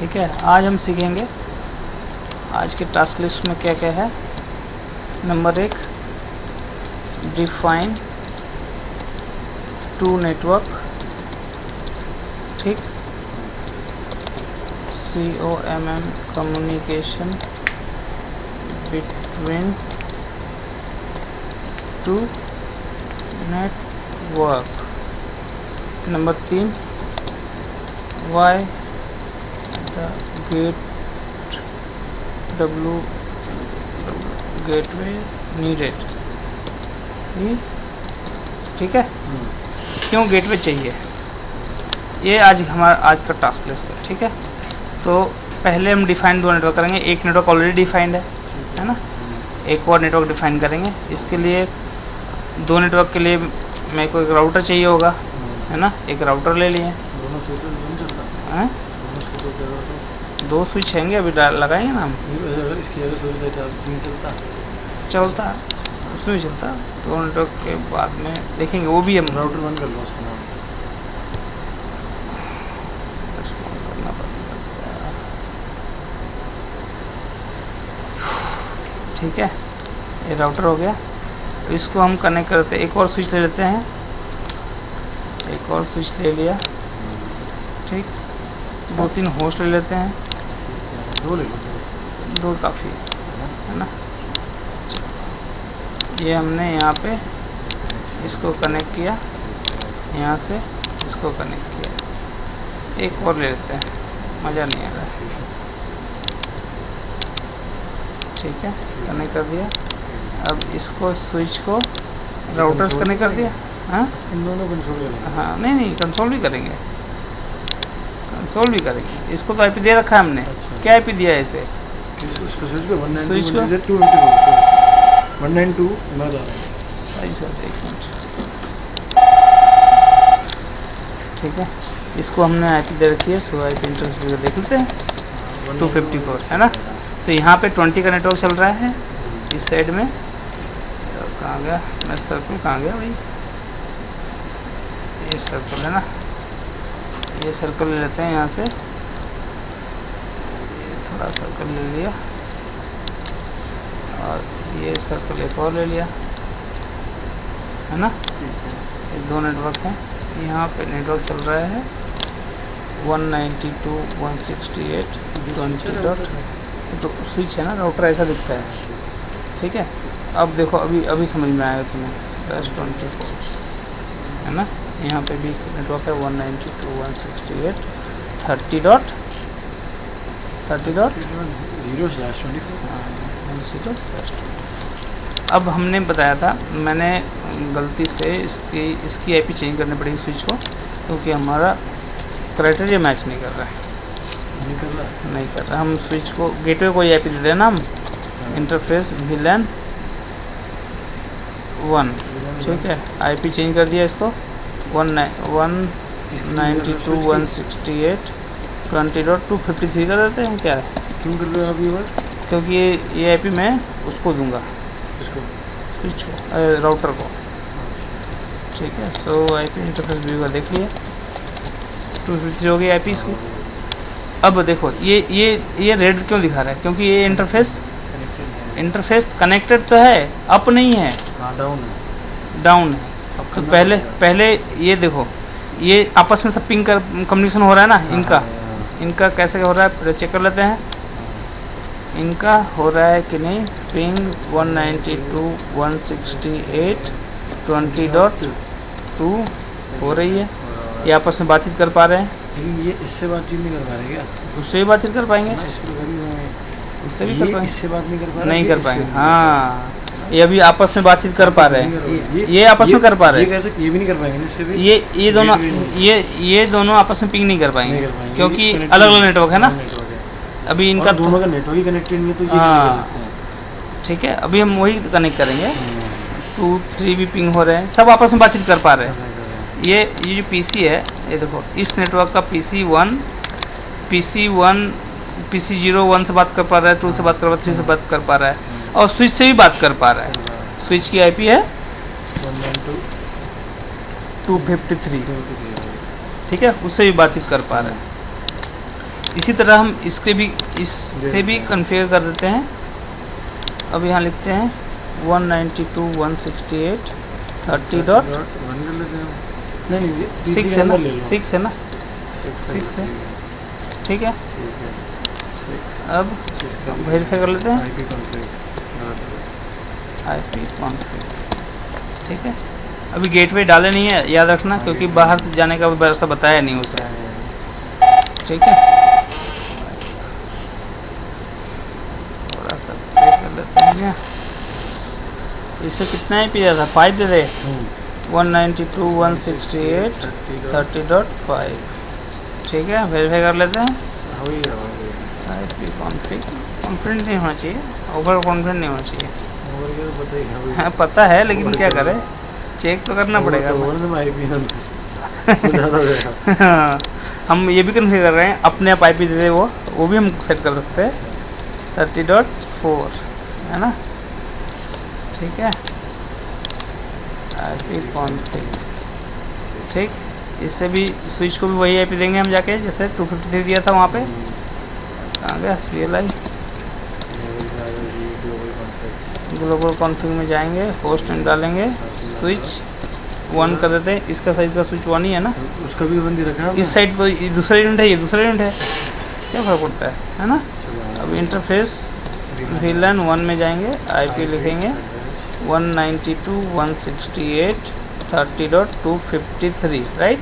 ठीक है, आज हम सीखेंगे आज के टास्क लिस्ट में क्या क्या है। नंबर 1, डिफाइन टू नेटवर्क, ठीक, COMM communication between two network. Number 3, Y the gateway needed. ठीक है, क्यों गेटवे चाहिए, ये आज हमारा आज का टास्क लिस्ट है। ठीक है, तो पहले हम डिफाइन 2 नेटवर्क करेंगे। एक नेटवर्क ऑलरेडी डिफाइंड है ना, एक और नेटवर्क डिफाइन करेंगे। इसके लिए 2 नेटवर्क के लिए मेरे को एक राउटर चाहिए होगा, है ना। एक राउटर ले लिए, हैं 2 स्विच हैंगे, अभी लगाएंगे ना हम। चलता उसमें भी चलता, 2 नेटवर्क के बाद में देखेंगे, वो भी हम राउटर बंद कर लो उसका नाम। करना पड़ेगा। ठीक है, ये राउटर हो गया, तो इसको हम कनेक्ट करते हैं। एक और स्विच ले लेते हैं, एक और स्विच ले लिया, ठीक। 2-3 होस्ट ले लेते हैं, 2 ले लो, 2 काफ़ी है ना। ये हमने यहाँ पे इसको कनेक्ट किया, यहाँ से इसको कनेक्ट किया। एक और ले लेते हैं, मज़ा नहीं आ रहा है। ठीक है, कनेक्ट कर दिया। अब इसको स्विच को राउटर से कनेक्ट कर दिया। हाँ, इन दोनों कंसोल करेंगे। हाँ, नहीं कंसोल भी करेंगे, कंसोल भी करेंगे। इसको तो आईपी दे रखा है हमने। अच्छा। क्या आईपी दिया है इसे? उसको स्विच पे 192 स्विच को 192 मैं जा रहा हूँ। Sir 1 minute. ठीक है, इसको हमने आईपी दे रखी है, सो आईपी इंटरफेस भी देख लेते हैं। 254 है ना। तो यहाँ पे 20 का नेटवर्क चल रहा है इस साइड में। कहाँ गया मेरा सर्कल, कहाँ गया भाई? ये सर्कल है ना, ये सर्कल ले लेते हैं यहाँ से। ये थोड़ा सर्कल ले लिया और ये सर्कल एक और ले लिया, है ना। ये 2 नेटवर्क हैं। यहाँ पे नेटवर्क चल रहा है 192.168.20. तो स्विच है ना, राउटर ऐसा दिखता है। ठीक है, अब देखो, अभी समझ में आएगा तुम्हें। /24 है ना। यहाँ पे भी नेटवर्क है 192.168.30.30. 0/24। अब हमने बताया था, मैंने गलती से इसकी आईपी चेंज करनी पड़ेगी स्विच को, क्योंकि हमारा क्राइटेरिया मैच नहीं कर रहा है। नहीं कर रहा। हम स्विच को गेटवे को आईपी दे देना हम, इंटरफेस VLAN 1। ठीक है, आईपी चेंज कर दिया इसको 192.168.20.253 कर देते हैं। क्या है, क्यों कर रहे हो आप ये बात? क्योंकि ये आईपी मैं उसको दूंगा, स्विच को, राउटर को। ठीक है, सो आईपी इंटरफेस व्यू का देख लिया, 253 हो गई आईपी इसकी। अब देखो, ये रेड क्यों दिखा रहा है? क्योंकि ये इंटरफेस कनेक्टेड तो है, अप नहीं है, डाउन है। तो पहले ये देखो, ये आपस में सब पिंग कर कम्युनिकेशन हो रहा है ना इनका कैसे हो रहा है चेक कर लेते हैं। इनका हो रहा है कि नहीं? पिंग 192.168.20.2 हो रही है। ये आपस में बातचीत कर पा रहे हैं। लेकिन ये इससे बातचीत नहीं कर पा रहे क्या? उससे भी बातचीत कर पाएंगे, उससे भी कर पाएंगे, इससे बात नहीं कर पा रहे, नहीं कर पाएंगे। हाँ, ये अभी आपस में बातचीत कर पा रहे हैं, ये आपस में कर पा रहे हैं। ये भी नहीं कर पाएंगे इससे भी। ये दोनों आपस में पिंग नहीं कर पाएंगे, क्योंकि अलग अलग नेटवर्क है ना। अभी इनका दोनों का नेटवर्क ही कनेक्टेड नहीं है, तो ये हाँ, ठीक है। अभी हम वही कनेक्ट करेंगे। 2, 3 भी पिंग हो रहे हैं, सब आपस में बातचीत कर पा रहे हैं। ये जो पीसी है, ये देखो, इस नेटवर्क का PC1 PC01 से बात कर पा रहा है, 2 से बात कर पा रहा है, 3 से बात कर पा रहा है, और स्विच से भी बात कर पा रहा है। स्विच की आईपी है 253। ठीक है, उससे भी बातचीत कर पा रहे हैं। इसी तरह हम इसके भी इससे भी कॉन्फ़िगर कर देते हैं। अब यहाँ लिखते हैं 192.168.30.6 है ना, 6 है ना, 6 है, ठीक है। अब वेरीफाई कर लेते हैं IP कॉन्फ़िग, ठीक है। अभी गेटवे डाले नहीं है, याद रखना, क्योंकि बाहर से जाने का रास्ता बताया नहीं उसे, ठीक है। थोड़ा सा कर लेते हैं। इससे कितना ही पिया था, 5 दे दे, 192.168.30.5, ठीक है। वेरीफाई कर लेते हैं। IP कॉन्फ़िग कॉन्फिडेंट नहीं होना चाहिए, ओवर कॉन्फिडेंट नहीं होना चाहिए। हाँ पता है, लेकिन क्या करें, चेक तो करना पड़ेगा। हाँ, हम ये भी कन्फिगर कर रहे हैं, अपने आप IP दे दे वो भी हम सेट कर सकते हैं, 30.4 है ना, ठीक है। IP कॉन्फ़िग, ठीक। इससे भी स्विच को भी वही IP देंगे हम जाके, जैसे 253 दिया था वहाँ पे, कहाँ गया CLI, ग्लोबल कॉन्फ़िग में जाएंगे, होस्ट नेम डालेंगे, स्विच 1 कर देते हैं। इसका साइज का स्विच 1 ही है ना, उसका भी बंदी रखा है। इस साइड पर दूसरा यूनिट है, ये दूसरा यूनिट है, क्या फ़र्क पड़ता है ना। अब इंटरफेस VLAN 1 में जाएंगे, IP लिखेंगे 192.168.30.253, राइट,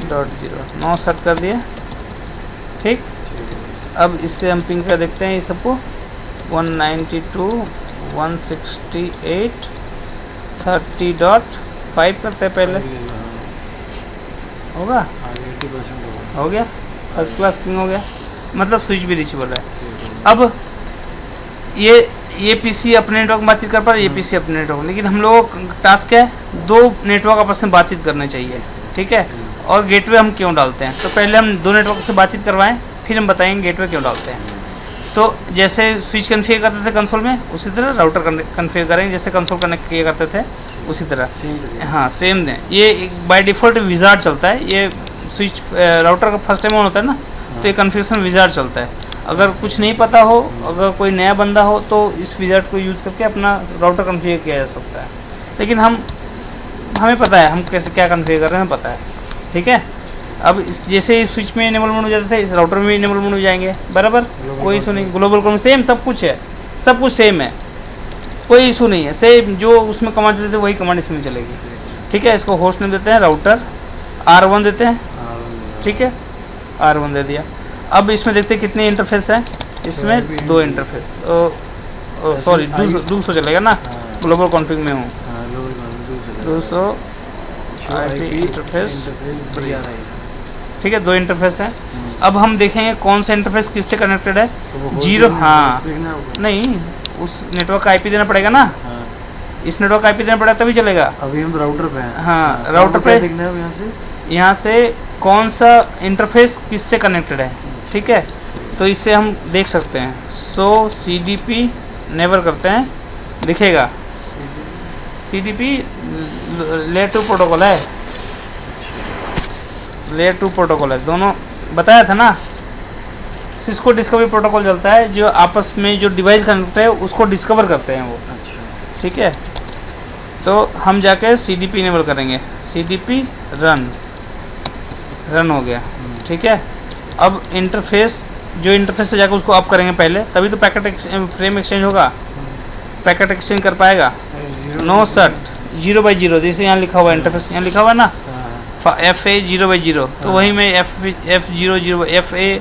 .0 9 सेट कर दिया, ठीक। अब इससे हम पिंग कर देखते हैं ये सबको, 192.168.30.5 करते हैं पहले, होगा, हो गया, फर्स्ट क्लास पिंग हो गया, मतलब स्विच भी रीचेबल है। अब ये पीसी अपने नेटवर्क में बातचीत कर पा रहा है, ये पीसी अपने नेटवर्क, लेकिन हम लोगों का टास्क क्या है, 2 नेटवर्क आपस में बातचीत करने चाहिए, ठीक है। और गेटवे हम क्यों डालते हैं, तो पहले हम 2 नेटवर्क से बातचीत करवाएं, फिर हम बताएंगे गेटवे क्यों डालते हैं। तो जैसे स्विच कन्फिगर करते थे कंसोल में, उसी तरह राउटर कन्फिगर करेंगे, जैसे कंसोल कनेक्ट किया करते थे उसी तरह, हाँ सेम दें। ये बाय डिफ़ॉल्ट विज़ार्ड चलता है, ये स्विच राउटर का फर्स्ट टाइम ऑन होता है ना, तो ये कन्फिगरेशन विज़ार्ड चलता है। अगर कुछ नहीं पता हो, अगर कोई नया बंदा हो, तो इस विज़ार्ड को यूज़ करके अपना राउटर कन्फिगर किया जा सकता है। लेकिन हमें पता है हम कैसे क्या कन्फिगर कर रहे हैं, पता है, ठीक है। अब इस जैसे स्विच में इनेबल मोड हो जाते थे, इस राउटर में इनेबल मोड हो जाएंगे, बराबर, कोई इशू नहीं। ग्लोबल कॉम सेम, सब कुछ है, सब कुछ सेम है, कोई इशू नहीं है। सेम जो उसमें कमांड देते थे वही कमांड इसमें भी चलेगी, ठीक है। इसको होस्ट नेम देते हैं राउटर, R1 देते हैं, ठीक है, R1 दे दिया। अब इसमें देखते हैं कितने इंटरफेस हैं, इसमें 2 इंटरफेस, सॉरी 200 चलेगा ना, ग्लोबल कॉन्फ़िग में हूँ, 200 IP इंटरफेस, ठीक है, 2 इंटरफेस हैं। अब हम देखेंगे कौन सा इंटरफेस किससे कनेक्टेड है, 0, हाँ नहीं, उस नेटवर्क का IP देना पड़ेगा ना, इस नेटवर्क का IP देना पड़ेगा तभी चलेगा। अभी हम राउटर पे हैं, हाँ राउटर पे देखना है यहाँ से कौन सा इंटरफेस किससे कनेक्टेड है, ठीक है। तो इससे हम देख सकते हैं, सो CDP नेवर करते हैं, दिखेगा CDP लेयर 2 प्रोटोकॉल है, लेयर 2 प्रोटोकॉल है, दोनों बताया था ना। सिस्को डिस्कवरी प्रोटोकॉल चलता है, जो आपस में जो डिवाइस कनेक्ट है उसको डिस्कवर करते हैं वो, ठीक है। तो हम जाके CDP इनेबल करेंगे, CDP रन हो गया, ठीक है। अब इंटरफेस, जो इंटरफेस से जाकर उसको अप करेंगे पहले, तभी तो पैकेट फ्रेम एक्सचेंज होगा, पैकेट एक्सचेंज कर पाएगा। नो सेट 0/0, जैसे यहाँ लिखा हुआ है इंटरफेस, यहाँ लिखा हुआ है ना FA 0/0, तो वही में F00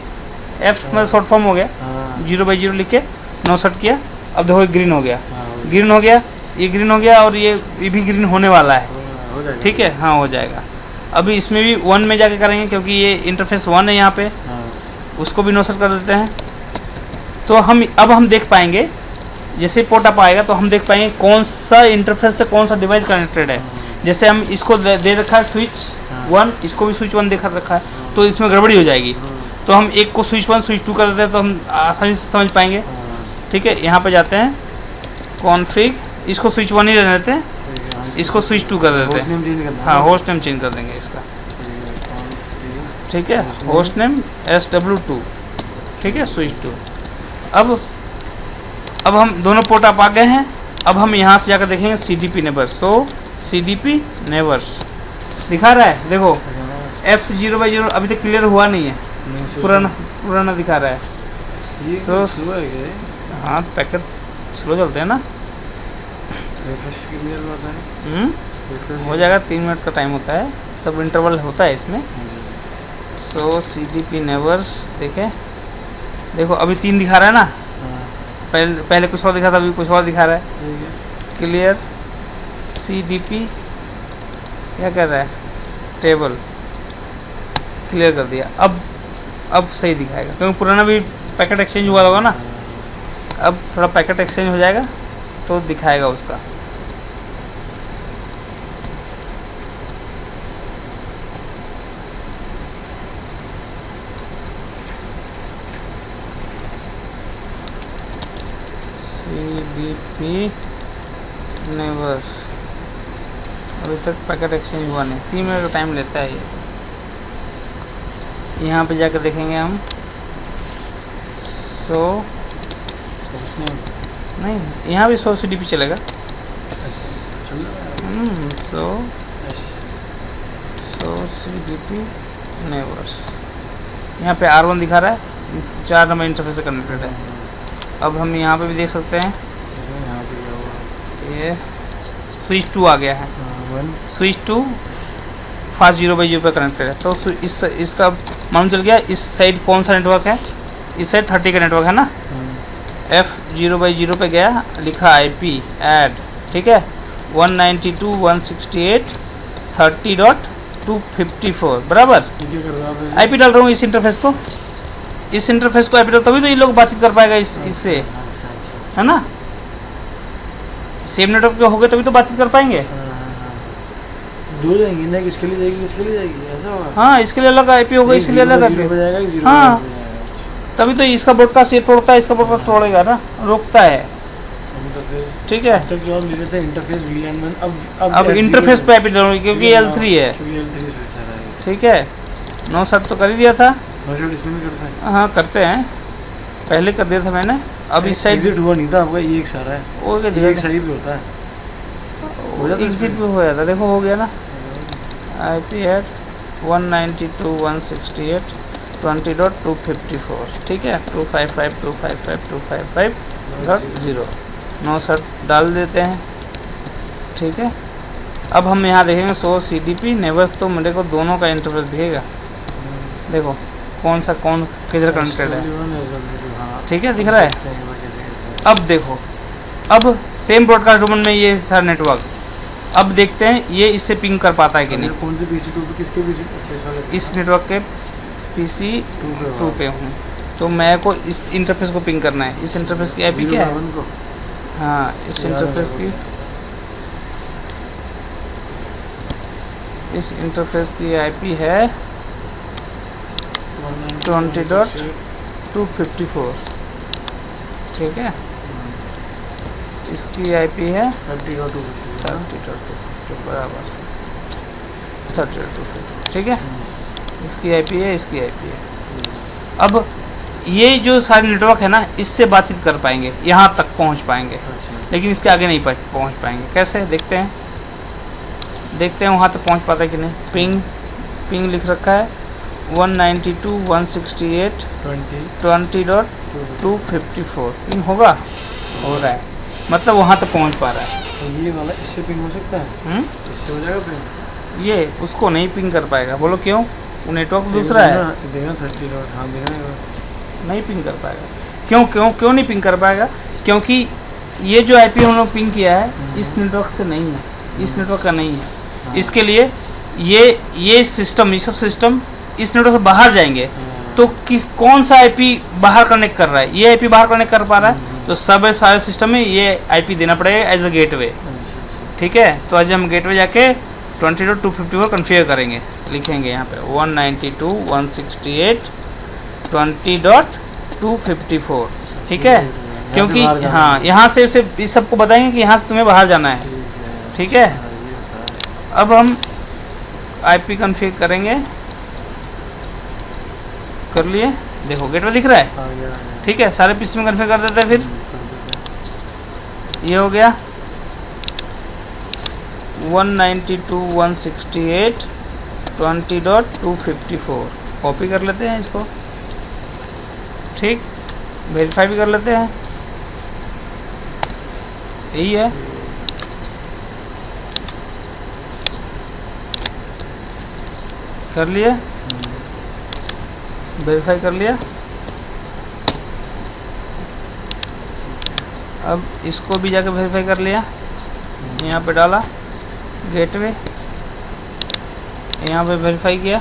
F में शॉर्ट फॉर्म हो गया, 0/0 लिख के नो सेट किया। अब देखो ग्रीन हो गया, ग्रीन हो गया, ये ग्रीन हो गया, और ये भी ग्रीन होने वाला है, ठीक है, हाँ हो जाएगा। अभी इसमें भी 1 में जाके करेंगे, क्योंकि ये इंटरफेस 1 है यहाँ पे, उसको भी नो सेट कर देते हैं। तो अब हम देख पाएंगे, जैसे पोर्ट अप आएगा तो हम देख पाएंगे कौन सा इंटरफेस से कौन सा डिवाइस कनेक्टेड है। जैसे हम इसको दे रखा है स्विच 1, इसको भी स्विच 1 देखा रखा है, तो इसमें गड़बड़ी हो जाएगी। तो हम एक को स्विच 1 स्विच 2 कर देते हैं, तो हम आसानी से समझ पाएंगे, ठीक है। यहाँ पे जाते हैं कॉन्फ़िग, इसको स्विच 1 ही रहने देते हैं, इसको स्विच 2 कर देते हैं, हाँ होस्ट नेम चेंज कर देंगे इसका, ठीक है, होस्ट नेम SW2, ठीक है, स्विच टू। अब हम दोनों पोर्ट आप आ गए हैं। अब हम यहाँ से जाकर देखेंगे CDP नेबर्स। सो CDP नेबर्स दिखा रहा है, देखो F0/0 अभी तक क्लियर हुआ नहीं है, पुराना दिखा रहा है। सो हाँ, पैकेट स्लो चलते हैं ना। हो जाएगा, 3 मिनट का टाइम होता है, सब इंटरवल होता है इसमें। सो CDP नेबर्स देखें, देखो अभी 3 दिखा रहा है ना, पहले कुछ और दिखा था, अभी कुछ और दिखा रहा है। क्लियर CDP क्या कर रहा है, टेबल क्लियर कर दिया। अब सही दिखाएगा, क्योंकि पुराना भी पैकेट एक्सचेंज हुआ होगा ना। अब थोड़ा पैकेट एक्सचेंज हो जाएगा तो दिखाएगा उसका। CDP नेबर अभी तक पैकेट एक्सचेंज हुआ नहीं, 3 मिनट का टाइम लेता है ये। यहाँ पे जाकर देखेंगे हम। सो नहीं, यहाँ भी 100 CDP चलेगा। सो CDP नेबर्स यहाँ पे R1 दिखा रहा है, 4 नंबर इंटरफेस से कनेक्टेड है। अब हम यहाँ पे भी देख सकते हैं, ये स्विच 2 आ गया है, स्विच 2 फास्ट 0/0 पे कनेक्टेड है। तो इसका मालूम चल गया इस साइड कौन सा नेटवर्क है, इस साइड 30 का नेटवर्क है ना। F0/0 पे गया, लिखा IP ऐड, ठीक है, 192.168.30.254 बराबर। IP डाल रहा हूँ इस इंटरफेस को, IP डाल, तभी तो ये लोग बातचीत कर पाएगा इससे, है ना। सेम नेटवर्क पे हो गए तभी तो बातचीत कर पाएंगे। दो जाएंगी ना, किसके लिए जाएगी, किसके लिए जाएगी, ऐसा होगा। हाँ, इसके लिए अलग IP होगा, इसके लिए अलग IP। हाँ, तभी तो इसका ब्रॉडकास्ट ये तोड़ता है, इसका ब्रॉडकास्ट तोड़ेगा ना, रोकता है, ठीक है। तक जो हम ले लेते हैं इंटरफेस VLAN में, अब इंटरफेस पे IP डालूंगी क्योंकि L3 है, ठीक है। 9 शर्ट तो कर ही दिया था। इसमें भी करते हैं, हाँ करते हैं, पहले कर दिया था मैंने। अब इस साइड एग्जिट हुआ नहीं था आपका, ये एक सारा है, वो एक सही भी होता है, एग्जिट भी हो जाता, देखो हो गया ना। IP ऐड 192.168.20.254, ठीक है, 255.255.255.0 9 शर्ट डाल देते हैं, ठीक है। अब हम यहाँ देखेंगे सो CDP नेबर्स, तो मेरे को दोनों का इंटरफेस दिखेगा, देखो कौन किधर कनेक्टेड है, ठीक है, दिख रहा है। अब देखो, अब सेम ब्रॉडकास्ट डोमेन में ये था नेटवर्क। अब देखते हैं ये इससे पिंग कर पाता है कि नहीं। कौन से PC2 पे, किसके PC? इस नेटवर्क के PC2 पे हूँ, तो मैं को इस इंटरफेस को पिंग करना है। इस इंटरफेस की IP क्या है, हाँ, इस इंटरफेस की IP है 20.254, ठीक है। इसकी IP है 30.2 बराबर 30.2, ठीक है। इसकी IP है, इसकी IP है। अब ये जो सारे नेटवर्क है ना, इससे बातचीत कर पाएंगे, यहाँ तक पहुँच पाएंगे, लेकिन इसके आगे नहीं पहुँच पाएंगे। कैसे, देखते हैं वहाँ तक पहुँच पाता है कि नहीं। पिंग लिख रखा है 192.168.20.254 पिंग होगा, हो रहा है, मतलब वहाँ तक पहुँच पा रहा है। तो ये वाला इससे पिंग हो सकता है, इससे हो जाएगा पिंग, ये उसको नहीं पिंग कर पाएगा। बोलो क्यों, वो नेटवर्क दूसरा है, देगा 30. हाँ देगा, नहीं पिंग कर पाएगा। क्यों नहीं पिंग कर पाएगा, क्योंकि ये जो IP हम लोग पिंग किया है इस नेटवर्क से नहीं है, इस नेटवर्क का नहीं है। इसके लिए ये सिस्टम, ये सब सिस्टम इस नेटवर्क से बाहर जाएंगे, तो कौन सा IP बाहर कनेक्ट कर रहा है, ये IP बाहर कनेक्ट कर पा रहा है, तो सब सारे सिस्टम में ये IP देना पड़ेगा एज अ गेटवे, ठीक है। तो आज हम गेटवे जाके 20.254 कन्फिगर करेंगे, लिखेंगे यहाँ पे 192.168.20.254, ठीक है। क्योंकि हाँ, यहाँ से उसे इस सबको बताएंगे कि यहाँ से तुम्हें बाहर जाना है, ठीक है। अब हम IP कन्फिगर करेंगे कर लिए, देखो गेटवे दिख रहा है, आ गया। ठीक है। सारे पीसी में कन्फिगर कर देते हैं। फिर कर देते ये हो गया 192.168.20.254, कॉपी कर लेते हैं इसको, ठीक। वेरीफाई भी कर लेते हैं, यही है। कर लिए, वेरीफाई कर लिया। अब इसको भी जाके वेरीफाई कर लिया, यहाँ पे डाला गेटवे, यहाँ पे वेरीफाई किया,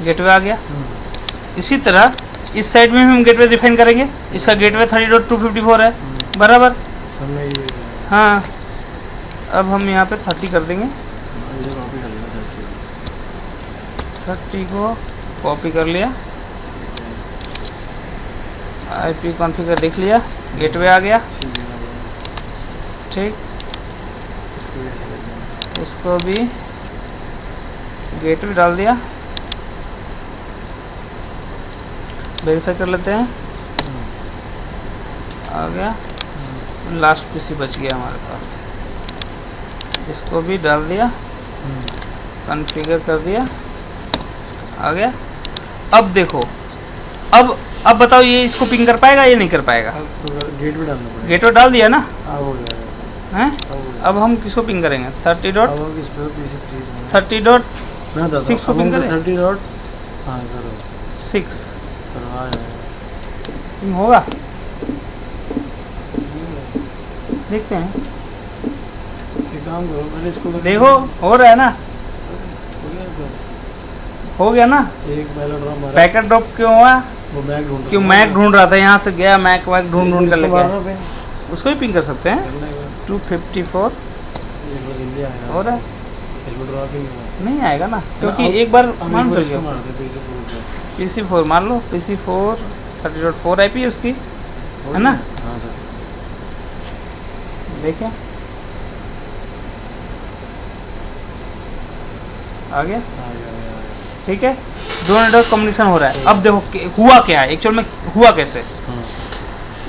गेटवे आ गया। इसी तरह इस साइड में भी हम गेटवे डिफाइन करेंगे। इसका गेटवे 30.254 है, बराबर। समय ये हाँ, अब हम यहाँ पे 30 कर देंगे, इधर कॉपी कर लेना 30 को कॉपी कर लिया, IP कॉन्फ़िगर देख लिया, गेटवे आ गया, ठीक। इसको भी गेटवे डाल दिया, वेरीफाई कर लेते हैं, आ गया। लास्ट पीसी बच गया हमारे पास, इसको भी डाल दिया, कॉन्फ़िगर कर दिया, आ गया। अब देखो, अब बताओ ये इसको पिंग कर पाएगा या नहीं कर पाएगा? तो गेट भी डालना पड़ेगा। गेटवे डाल दिया ना, अब हो गया हैं? अब हम किसको पिंग करेंगे? 30 डॉट अब हम इस पे PC3 30 डॉट ना दादा 6 को पिंग करें, 30 डॉट हाँ करो 6 करो आ जाएगा। पिंग होगा, देखते हैं। एक काम करो मैंने इसको देखो हो रहा है ना, हो गया तो हो गया ना। एक पहला ड्रॉप मारा, पैकेट ड्रॉप क्यों हुआ? वो मैक ढूंढ क्यों मैक ढूंढ रहा था, यहाँ से गया मैक ढूंढ कर इसको लेके मारना आया। पे उसको भी पिंग कर सकते हैं। करना है एक 254 बार जल्दी आएगा हो रहा है, इसमें ड्रॉप ही नहीं हुआ। नहीं आएगा ना, क्योंकि एक बार हम मान एक चल बार इसको गया। मारते PC4 पे PC4 मान लो, PC4 30.4 IP है उसकी, हो है ना? गया? हाँ सर देखिए आ गया, आ गया। ठीक है। दो नेटवर्क कम्युनिकेशन हो रहा है। अब देखो हुआ क्या है एक्चुअल में, हुआ कैसे,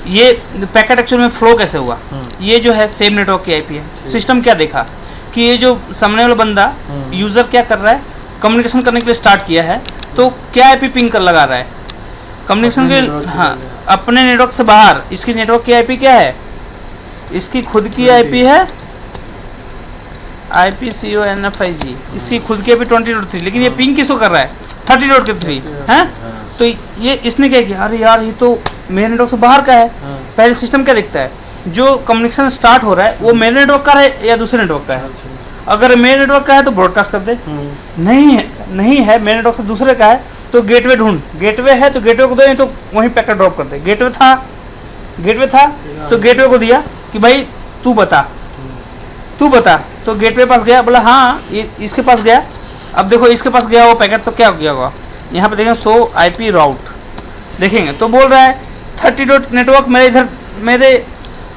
ये पैकेट एक्चुअल में फ्लो कैसे हुआ। ये जो है सेम नेटवर्क की IP है। सिस्टम क्या देखा कि ये जो सामने वाला बंदा यूज़र क्या कर रहा है, कम्युनिकेशन करने के लिए स्टार्ट किया है, तो क्या IP पिंग कर लगा रहा है कम्युनिकेशन के, हाँ अपने नेटवर्क से बाहर। इसकी नेटवर्क की IP क्या है, इसकी खुद की IP है IPCONFIG, इसकी खुद की IP 20.3, लेकिन ये पिंग किसको कर रहा है 30.3 है। तो ये इसने क्या किया, अरे यार ये तो मेरे नेटवर्क से बाहर का है। पहले सिस्टम क्या दिखता है, जो कम्युनिकेशन स्टार्ट हो रहा है वो मेरे नेटवर्क का है या दूसरे नेटवर्क का है। अगर मेरे नेटवर्क का है तो ब्रॉडकास्ट कर दे, नहीं है मेरे नेटवर्क से दूसरे का है तो गेटवे ढूंढ, गेटवे है तो गेटवे को दे, नहीं तो वहीं पैकेट ड्रॉप कर दे। गेटवे था तो गेटवे को दिया कि भाई तू बता, तो गेटवे पास गया, बोला हाँ इसके पास गया। अब देखो इसके पास गया वो पैकेट, तो क्या हो गया होगा, यहाँ पे देखेंगे सो IP राउट देखेंगे तो बोल रहा है 30 डॉट नेटवर्क मेरे इधर, मेरे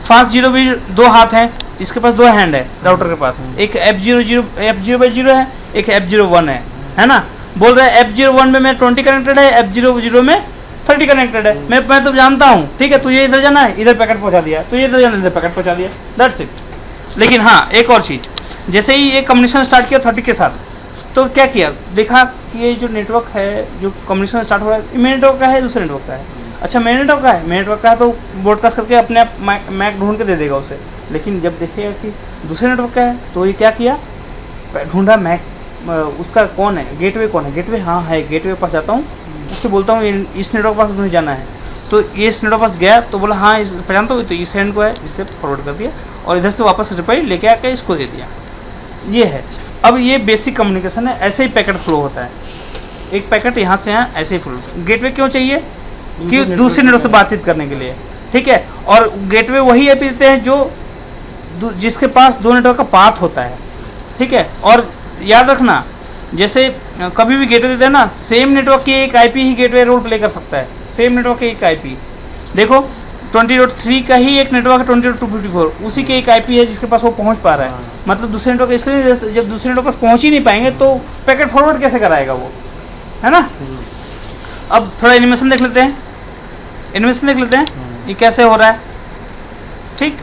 फास्ट 0 भी 2 हाथ हैं, इसके पास 2 हैंड है राउटर के पास, एक F0 है, एक F01 है ना। बोल रहा है F01 में मैं 20 कनेक्टेड है, F00 में 30 कनेक्टेड है। मैं तो जानता हूँ, ठीक है, तुझे इधर जाना है इधर पैकेट पहुँचा दिया, तुझे इधर जाना इधर पैकेट पहुँचा दिया, दैट्स इट। लेकिन हाँ एक और चीज़, जैसे ही ये कम्युनिकेशन स्टार्ट किया 30 के साथ, तो क्या किया, देखा कि ये जो नेटवर्क है, जो कम्युनिकेशन स्टार्ट हो रहा है, मेरे नेटवर्क का है दूसरे नेटवर्क का है। अच्छा मेरे नेटवर्क का है तो ब्रॉडकास्ट करके अपने आप मैक ढूंढ के दे देगा उसे। लेकिन जब देखेगा कि दूसरे नेटवर्क का है तो ये क्या किया, ढूंढा मैक उसका कौन है, गेटवे कौन है, गेटवे हाँ है, गेटवे पास जाता हूँ, उससे बोलता हूँ इस नेटवर्क पास मुझे जाना है, तो ये इस नेटवर्क पास गया तो बोला हाँ इस पहचानता हूँ, तो इस हैंड को है, इससे फॉरवर्ड कर दिया और इधर से वापस रिप्लाई लेके आकर इसको दे दिया। ये है, अब ये बेसिक कम्युनिकेशन है। ऐसे ही पैकेट फ्लो होता है, एक पैकेट यहाँ से यहाँ ऐसे ही फ्लो। गेटवे क्यों चाहिए, कि दूसरे नेटवर्क से बातचीत करने के लिए, ठीक है। और गेटवे वही IP देते हैं जो जिसके पास 2 नेटवर्क का पाथ होता है, ठीक है। और याद रखना, जैसे कभी भी गेटवे देते हैं ना, सेम नेटवर्क की एक IP ही गेटवे रोल प्ले कर सकता है, सेम नेटवर्क की एक IP। देखो 20.3 का ही एक नेटवर्क है 20.254, उसी के एक IP है जिसके पास वो पहुंच पा रहा है। मतलब दूसरे नेटवर्क इसलिए, जब दूसरे नेटवर्क पास पहुंच ही नहीं पाएंगे तो पैकेट फॉरवर्ड कैसे कराएगा वो, है ना। अब थोड़ा एनिमेशन देख लेते हैं, एनिमेशन देख लेते हैं ये कैसे हो रहा है। ठीक,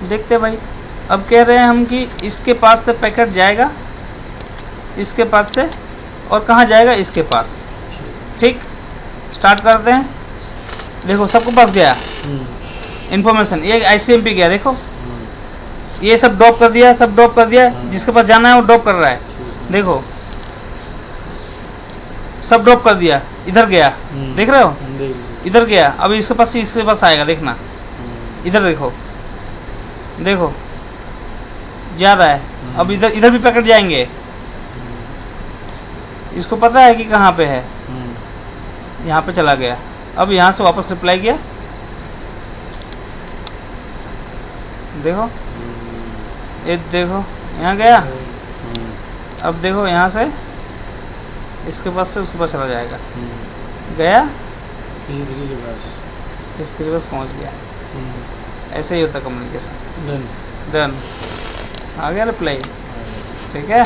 देखते हैं भाई। अब कह रहे हैं हम कि इसके पास से पैकेट जाएगा, इसके पास से, और कहाँ जाएगा, इसके पास। ठीक, स्टार्ट करते हैं। देखो सबके पास गया इन्फॉर्मेशन, ये ICMP गया, देखो ये सब ड्रॉप कर दिया, सब ड्रॉप कर दिया, जिसके पास जाना है वो ड्रॉप कर रहा है। देखो सब ड्रॉप कर दिया, इधर गया, देख रहे हो, इधर गया। अब इसके पास आएगा, देखना इधर, देखो देखो जा रहा है। अब इधर भी पैकेट जाएंगे, इसको पता है कि कहाँ पे है, यहाँ पे चला गया। अब यहाँ से वापस रिप्लाई किया, देखो ये देखो यहाँ गया। अब देखो यहाँ से इसके पास से उसके पास चला जाएगा, गया इसके पास पहुँच गया। ऐसे ही होता कम्युनिकेशन। डन, आ गया रिप्लाई। ठीक है,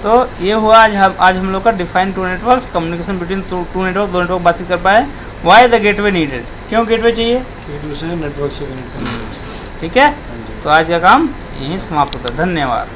तो ये हुआ आज हम लोग का define two networks, communication between two network, दो नेटवर्क बातचीत कर पाए। वाई द गेटवे नीडेड, क्यों गेटवे चाहिए, नेटवर्क से कनेक्शन। ठीक है। तो आज का काम यहीं समाप्त होता है। धन्यवाद।